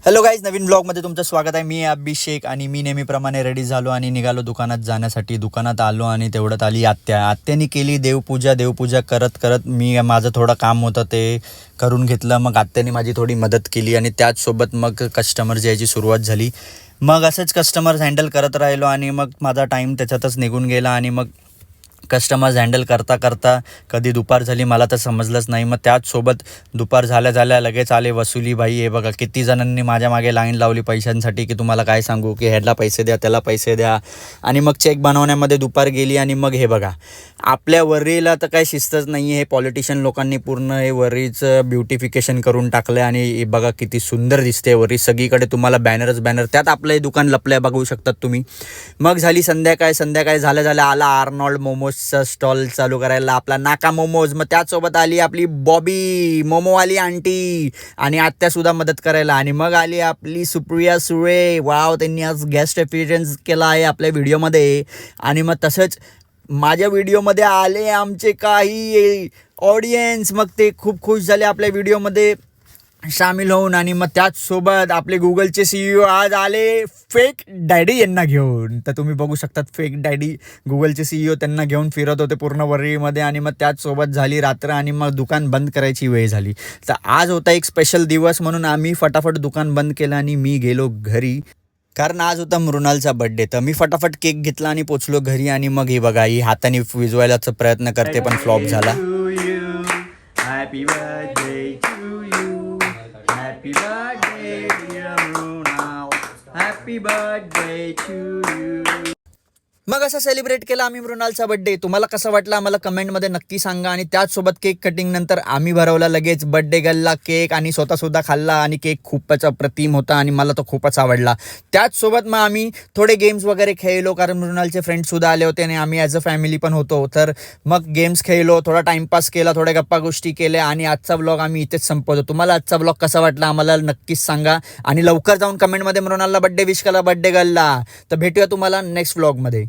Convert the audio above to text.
Hello guys, नवीन ब्लॉगमध्ये तुमचं स्वागत आहे. मी अभिषेक आणि मी नेहमीप्रमाणे रेडी झालो आणि निघालो दुकानात जाण्यासाठी. दुकानात आलो आणि तेवढ्यात आली आत्याने केली देवपूजा करत करत मी माझं थोडं काम होतं ते करून घेतलं. मग आत्याने माझी थोडी मदत केली आणि त्याचसोबत मग कस्टमर्स यायची सुरुवात झाली. मग असंच कस्टमर्स हँडल करत राहिलो आणि मग माझा टाईम त्याच्यातच निघून गेला आणि मग कस्टमर्स हँडल करता करता कधी दुपार झाली मला तर समजलंच नाही. मग त्याचसोबत दुपार झाल्या लगेच आले वसुली भाई. हे बघा किती जणांनी माझ्या मागे लाईन लावली पैशांसाठी, की तुम्हाला काय सांगू, की ह्याला पैसे द्या त्याला पैसे द्या. आणि मग चेक बनवण्यामध्ये दुपार गेली. आणि मग हे बघा आपल्या वरीला तर काय शिस्तच नाही आहे. हे पॉलिटिशियन लोकांनी पूर्ण हे वरीचं ब्युटिफिकेशन करून टाकलं आणि हे बघा किती सुंदर दिसते वरी. सगळीकडे तुम्हाला बॅनर त्यात आपलं हे दुकान लपलं आहे, बघू शकतात तुम्ही. मग झाली संध्याकाळ झाल्या आला आर्नॉल्ड मोमोजचा स्टॉल चालू करायला, आपला नाका मोमोज. मग त्याचसोबत आली आपली बॉबी मोमोवाली आंटी आणि आत्यासुद्धा मदत करायला. आणि मग आली आपली सुप्रिया सुळे. वाव, त्यांनी आज गेस्ट अपीअरन्स केला आहे आपल्या व्हिडिओमध्ये. आणि मग तसंच माझ्या व्हिडिओमध्ये आले आमचे काही ऑडियन्स. मग ते खूप खुश झाले आपल्या व्हिडिओमध्ये सामील होऊन. आणि मग त्याचसोबत आपले गुगलचे CEO आज आले फेक डॅडी यांना घेऊन. तर तुम्ही बघू शकतात फेक डॅडी गुगलचे CEO त्यांना घेऊन फिरत होते पूर्ण वरीमध्ये. आणि मग त्याचसोबत झाली रात्र आणि मग दुकान बंद करायची वेळ झाली. तर आज होता एक स्पेशल दिवस म्हणून आम्ही फटाफट दुकान बंद केलं आणि मी गेलो घरी, कारण आज होता मृणालचा बड्डे. तर मी फटाफट केक घेतला आणि पोचलो घरी. आणि मग हे बघा ही हाताने विजवायलाचा प्रयत्न करते पण फ्लॉप झाला. Happy birthday to you, happy birthday dear Mrinal, happy birthday to you. मग असं सेलिब्रेट केला आम्ही मृणालचा बड्डे. तुम्हाला कसं वाटलं आम्हाला कमेंटमध्ये नक्की सांगा. आणि त्याचसोबत केक कटिंग नंतर आम्ही भरवला लगेच बड्डे गर्लला केक आणि स्वतःसुद्धा खाल्ला. आणि केक खूपच अप्रतिम होता आणि मला तो खूपच आवडला. त्याचसोबत मग आम्ही थोडे गेम्स वगैरे खेळलो, कारण मृणालचे फ्रेंड्ससुद्धा आले होते आणि आम्ही ॲज अ फॅमिली पण होतो. तर मग गेम्स खेळलो, थोडा टाईमपास केला, थोड्या गप्पा गोष्टी केल्या आणि आजचा ब्लॉग आम्ही इथेच संपवतो. तुम्हाला आजचा ब्लॉग कसा वाटला आम्हाला नक्कीच सांगा. आणि लवकर जाऊन कमेंटमध्ये मृणालला बड्डे विश करा बड्डे गर्लला. तर भेटूया तुम्हाला नेक्स्ट ब्लॉगमध्ये.